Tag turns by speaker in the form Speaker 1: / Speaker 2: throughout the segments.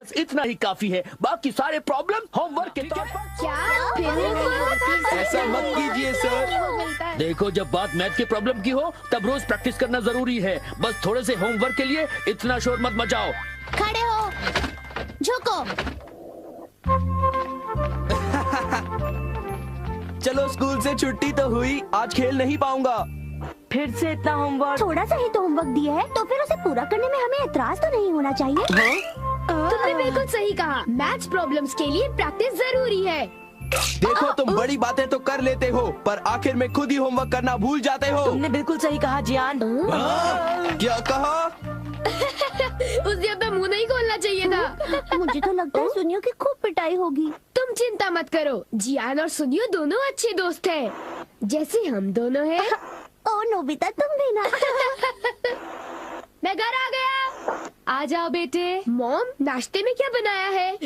Speaker 1: बस इतना ही काफी है, बाकी सारे प्रॉब्लम होमवर्क के तौर पर।
Speaker 2: क्या
Speaker 3: ऐसा मत कीजिए सर।
Speaker 1: देखो, जब बात मैथ की प्रॉब्लम की हो तब रोज प्रैक्टिस करना जरूरी है। बस थोड़े से होमवर्क के लिए इतना शोर मत मचाओ।
Speaker 2: खड़े हो, झुको।
Speaker 3: चलो स्कूल से छुट्टी तो हुई, आज खेल नहीं पाऊंगा।
Speaker 4: फिर से इतना होमवर्क।
Speaker 2: थोड़ा सा ही तो होमवर्क दिया है तो फिर उसे पूरा करने में हमें एतराज तो नहीं होना चाहिए।
Speaker 5: तुमने बिल्कुल सही कहा, मैथ्स प्रॉब्लम्स के लिए प्रैक्टिस जरूरी है।
Speaker 3: देखो, तुम बड़ी बातें तो कर लेते हो पर आखिर में खुद ही होमवर्क करना भूल जाते हो।
Speaker 4: तुमने बिल्कुल सही कहा जियान।
Speaker 3: क्या कहा?
Speaker 5: उसे अपना मुंह नहीं खोलना चाहिए था।
Speaker 2: मुझे तो लगता है सुनियो की खूब पिटाई होगी।
Speaker 5: तुम चिंता मत करो, जियान और सुनियो दोनों अच्छे दोस्त हैं, जैसे हम दोनों हैं।
Speaker 2: ओ नोबिता, तुम भी ना।
Speaker 5: मैं घर आ गया।
Speaker 6: आ जाओ बेटे।
Speaker 5: मॉम, नाश्ते में क्या बनाया है?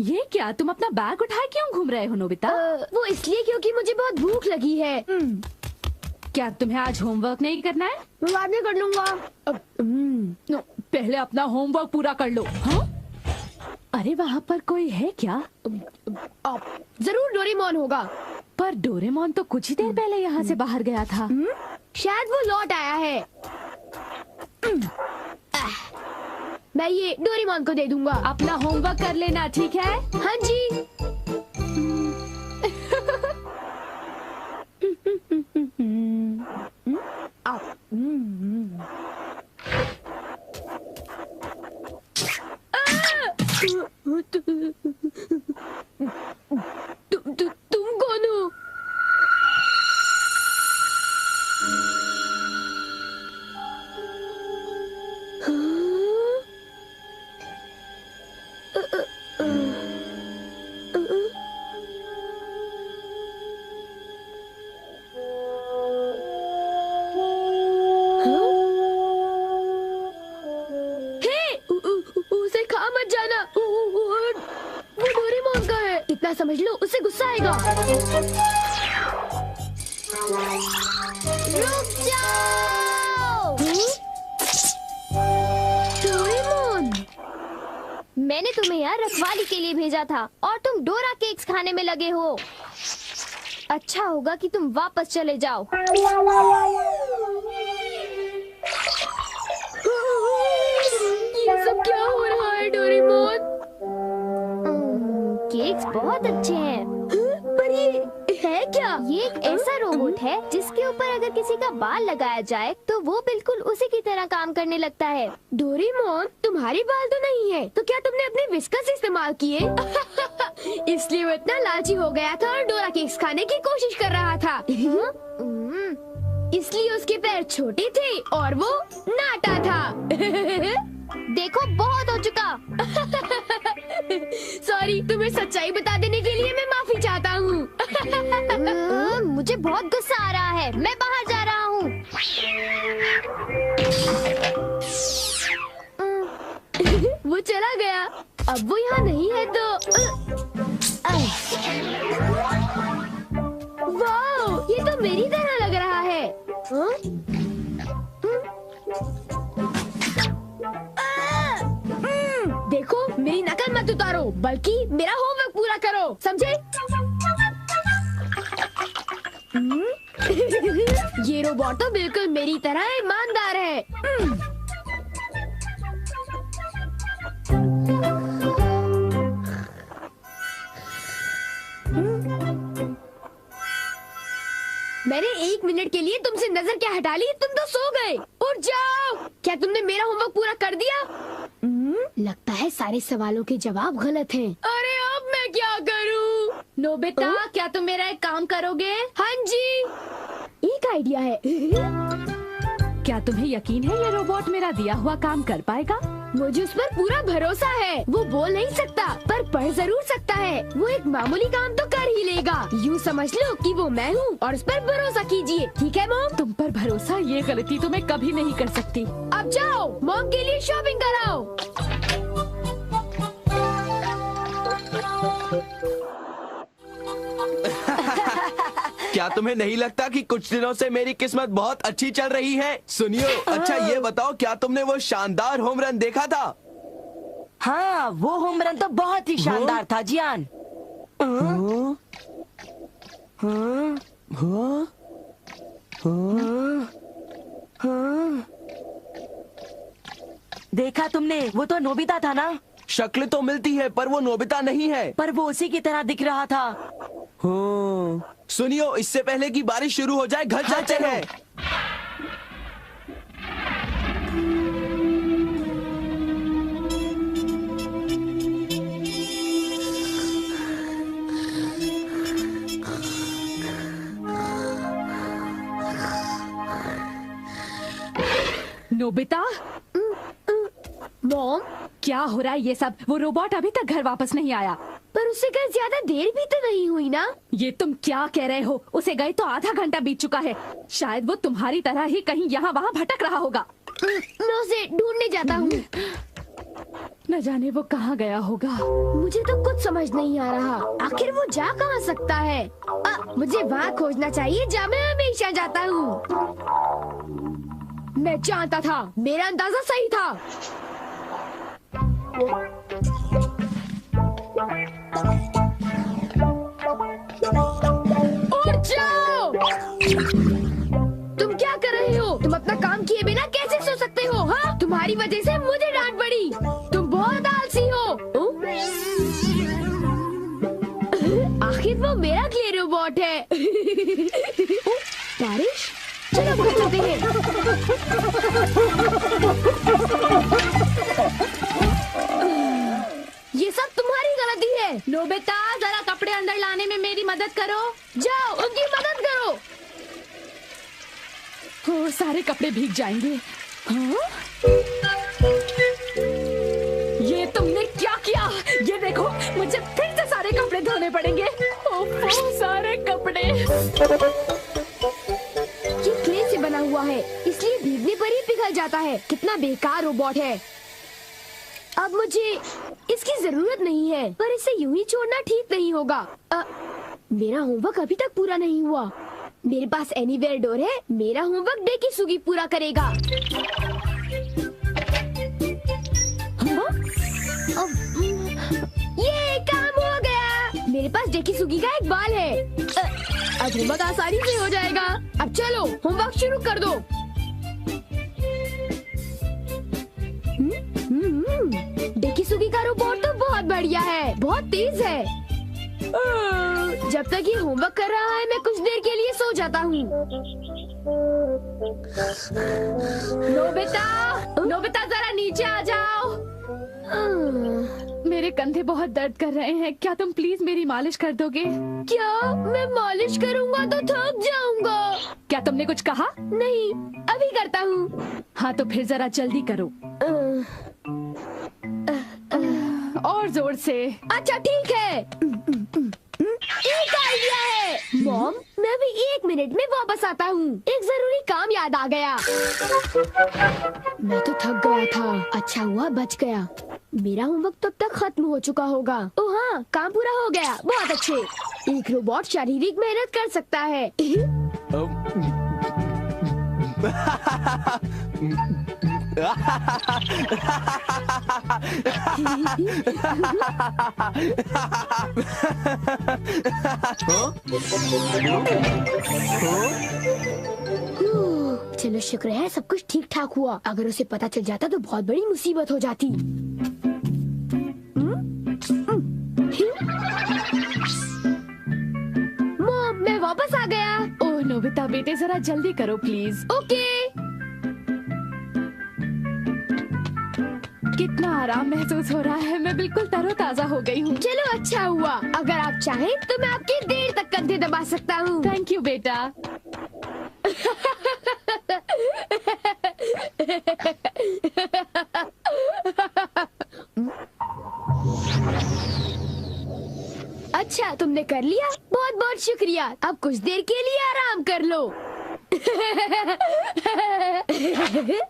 Speaker 6: ये क्या, तुम अपना बैग उठाए क्यों घूम रहे हो नोबिता?
Speaker 5: वो इसलिए क्योंकि मुझे बहुत भूख लगी है।
Speaker 6: क्या तुम्हें आज होमवर्क नहीं करना है?
Speaker 5: मैं बाद में कर लूंगा।
Speaker 6: पहले अपना होमवर्क पूरा कर लो। हाँ? अरे वहाँ पर कोई है क्या?
Speaker 5: जरूर डोरेमोन होगा।
Speaker 6: पर डोरेमोन तो कुछ ही देर पहले यहाँ से बाहर गया था।
Speaker 5: शायद वो लौट आया है। मैं ये डोरेमोन को दे दूंगा।
Speaker 6: अपना होमवर्क कर लेना, ठीक है?
Speaker 5: हाँ जी। तुम कौन हो? उसे खा मत जाना, वो डोरेमोन का है। इतना समझ लो, उसे गुस्सा आएगा।
Speaker 2: रुक जाओ।
Speaker 5: डोरेमोन,
Speaker 2: मैंने तुम्हें यहाँ रखवाली के लिए भेजा था और तुम डोरा केक्स खाने में लगे हो। अच्छा होगा कि तुम वापस चले जाओ।
Speaker 5: ये सब क्या हो रहा है डोरेमोन?
Speaker 2: केक्स बहुत अच्छे हैं।
Speaker 5: पर ये है क्या?
Speaker 2: ये एक ऐसा रोबोट है जिसके ऊपर अगर किसी का बाल लगाया जाए तो वो बिल्कुल उसी की तरह काम करने लगता है।
Speaker 5: डोरेमोन, तुम्हारी बाल तो नहीं है, तो क्या तुमने अपने विस्कस इस्तेमाल किए? इसलिए वो इतना लालची हो गया था और डोरा केक्स खाने की कोशिश कर रहा था। इसलिए उसके पैर छोटे थे और वो नाटा था।
Speaker 2: देखो, बहुत हो चुका।
Speaker 5: सॉरी, तुम्हें सच्चाई बता देने के लिए मैं माफी चाहता हूँ।
Speaker 2: मुझे बहुत गुस्सा आ रहा है, मैं बाहर जा रहा हूँ।
Speaker 5: वो चला गया, अब वो यहाँ नहीं है तो। वाह, ये तो मेरी तरह लग रहा है। देखो, मेरी नकल मत उतारो, बल्कि मेरा होमवर्क पूरा करो, समझे? ये रोबोट तो बिल्कुल मेरी तरह ईमानदार है। मैंने 1 मिनट के लिए तुमसे नजर क्या हटा ली, तुम तो सो गए। उठ जाओ। क्या तुमने मेरा होमवर्क पूरा कर दिया? लगता है सारे सवालों के जवाब गलत हैं। अरे अब मैं क्या करूं?
Speaker 6: नोबिता, क्या तुम मेरा एक काम करोगे?
Speaker 5: हाँ जी, एक आइडिया है।
Speaker 6: क्या तुम्हें यकीन है ये रोबोट मेरा दिया हुआ काम कर पाएगा?
Speaker 5: मुझे उस पर पूरा भरोसा है। वो बोल नहीं सकता पर पढ़ जरूर सकता है। वो एक मामूली काम तो कर ही लेगा। यूँ समझ लो कि वो मैं हूँ और उस पर भरोसा कीजिए, ठीक है मॉम?
Speaker 6: तुम पर भरोसा, ये गलती तो मैं कभी नहीं कर सकती।
Speaker 5: अब जाओ, मॉम के लिए शॉपिंग कराओ।
Speaker 3: क्या तुम्हें नहीं लगता कि कुछ दिनों से मेरी किस्मत बहुत अच्छी चल रही है? सुनियो, अच्छा ये बताओ, क्या तुमने वो शानदार होम रन देखा था?
Speaker 4: हाँ, वो होम रन तो बहुत ही शानदार था जियान।
Speaker 3: हाँ? हाँ?
Speaker 4: देखा तुमने, वो तो नोबिता था ना?
Speaker 3: शक्ल तो मिलती है पर वो नोबिता नहीं है।
Speaker 4: पर वो उसी की तरह दिख रहा था।
Speaker 3: हाँ। सुनियो, इससे पहले कि बारिश शुरू हो जाए घर
Speaker 4: हाँ,
Speaker 3: चलते
Speaker 4: चलो।
Speaker 3: हैं।
Speaker 6: नोबिता,
Speaker 5: मॉम,
Speaker 6: क्या हो रहा है ये सब? वो रोबोट अभी तक घर वापस नहीं आया।
Speaker 5: पर उससे कहीं ज्यादा देर भी तो नहीं हुई ना।
Speaker 6: ये तुम क्या कह रहे हो? उसे गए तो आधा घंटा बीत चुका है। शायद वो तुम्हारी तरह ही कहीं यहाँ वहाँ भटक रहा होगा।
Speaker 5: मैं उसे ढूंढने जाता हूँ।
Speaker 6: न जाने वो कहाँ गया होगा।
Speaker 5: मुझे तो कुछ समझ नहीं आ रहा, आखिर वो जा कहाँ सकता है। मुझे वहाँ खोजना चाहिए जहाँ मैं हमेशा जाता हूँ। मैं जानता था, मेरा अंदाजा सही था। उठ जाओ! तुम क्या कर रहे हो? तुम अपना काम किए बिना कैसे सो सकते हो? हाँ, तुम्हारी वजह से मुझे डांट पड़ी। तुम बहुत आलसी हो। आखिर वो मेरा क्ले रोबोट है। बारिश, चलो घर चलते हैं। ये सब तुम्हारी गलती है।
Speaker 6: नोबिता, जरा कपड़े अंदर लाने में मेरी मदद करो।
Speaker 5: जाओ, उनकी मदद करो।
Speaker 6: हो, सारे कपड़े भीग जाएंगे। हाँ? ये तुमने क्या किया? ये देखो, मुझे फिर से सारे कपड़े धोने पड़ेंगे। ओह, सारे कपड़े।
Speaker 5: ये क्ले से बना हुआ है, इसलिए भीगने पर ही पिघल जाता है। कितना बेकार रोबोट है। अब मुझे इसकी जरूरत नहीं है, पर इसे यूं ही छोड़ना ठीक नहीं होगा। मेरा होमवर्क अभी तक पूरा नहीं हुआ। मेरे पास एनीवेयर डोर है। मेरा होमवर्क डेकिसुगी पूरा करेगा। ये काम हो गया। मेरे पास डेकिसुगी का एक बाल है। अब होमवर्क आसानी से हो जाएगा। अब चलो, होमवर्क शुरू कर दो। डेकिसुगी का रोबोट तो बहुत बढ़िया है, बहुत तेज है। जब तक ये होमवर्क कर रहा है, मैं कुछ देर के लिए सो जाता हूँ।
Speaker 6: नोबिता, नोबिता, जरा नीचे आ जाओ। मेरे कंधे बहुत दर्द कर रहे हैं। क्या तुम प्लीज मेरी मालिश कर दोगे?
Speaker 5: क्या? मैं मालिश करूँगा तो थक जाऊंगा।
Speaker 6: क्या तुमने कुछ कहा?
Speaker 5: नहीं, अभी करता हूँ।
Speaker 6: हाँ, तो फिर जरा जल्दी करो। और जोर से।
Speaker 5: अच्छा ठीक है। एक आइडिया है। मॉम, मैं अभी 1 मिनट में वापस आता हूँ। एक जरूरी काम याद आ गया। मैं तो थक गया था। अच्छा हुआ बच गया। मेरा होमवर्क तब तक खत्म हो चुका होगा। ओह हाँ, काम पूरा हो गया। बहुत अच्छे। एक रोबोट शारीरिक मेहनत कर सकता है। चलो, शुक्र है सब कुछ ठीक ठाक हुआ। अगर उसे पता चल जाता तो बहुत बड़ी मुसीबत हो जाती। मॉम, मैं वापस आ गया।
Speaker 6: ओह नोबिता बेटे, जरा जल्दी करो प्लीज।
Speaker 5: ओके।
Speaker 6: कितना आराम महसूस हो रहा है। मैं बिल्कुल तरोताजा हो गई हूँ।
Speaker 5: चलो, अच्छा हुआ। अगर आप चाहें तो मैं आपके देर तक कंधे दबा सकता हूँ।
Speaker 6: थैंक यू बेटा।
Speaker 5: अच्छा, तुमने कर लिया। बहुत बहुत शुक्रिया। अब कुछ देर के लिए आराम कर लो।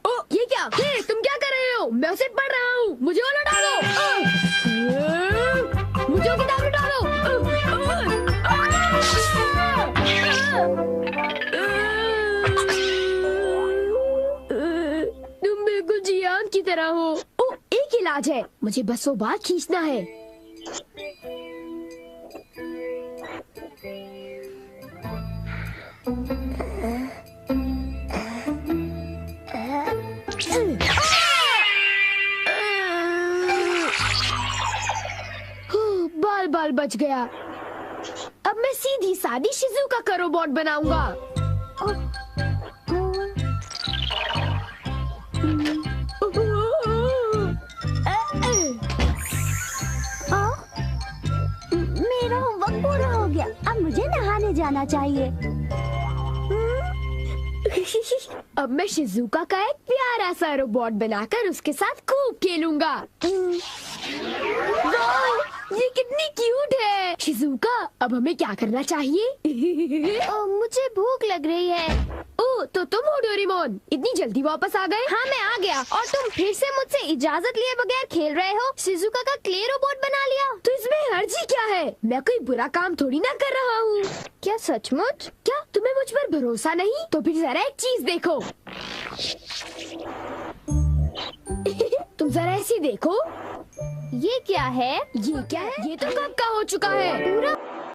Speaker 5: ओ, ये क्या? हे, तुम क्या कर रहे हो? मैं उसे पढ़ रहा हूँ। मुझे वो लौटा दो। मुझे वो किताब लौटा दो। तुम बिल्कुल जियान की तरह हो। ओ, एक इलाज है, मुझे बसों बार खींचना है। बाल बाल बच गया। अब मैं सीधी सादी शिजुका का रोबोट बनाऊंगा।
Speaker 2: मेरा होमवर्क पूरा हो गया, अब मुझे नहाने जाना चाहिए।
Speaker 5: अब मैं शिजुका का एक प्यारा सा रोबोट बनाकर उसके साथ खूब खेलूंगा। वाह, ये कितनी क्यूट है। शिजुका, अब हमें क्या करना चाहिए?
Speaker 2: मुझे भूख लग रही है।
Speaker 5: ओह, तो तुम हो डोरेमोन, इतनी जल्दी वापस आ गए?
Speaker 2: हाँ, मैं आ गया और तुम फिर से मुझसे इजाजत लिए बगैर खेल रहे हो। शिजुका का क्ले रोबोट बना लिया।
Speaker 5: तो इसमें हर्जी क्या है? मैं कोई बुरा काम थोड़ी ना कर रहा हूँ।
Speaker 2: क्या सचमुच?
Speaker 5: क्या तुम्हें मुझ पर भरोसा नहीं? तो फिर जरा एक चीज देखो। तुम जरा ऐसी देखो।
Speaker 2: ये क्या है?
Speaker 5: ये क्या है? ये तो कब का हो चुका है।
Speaker 2: पूरा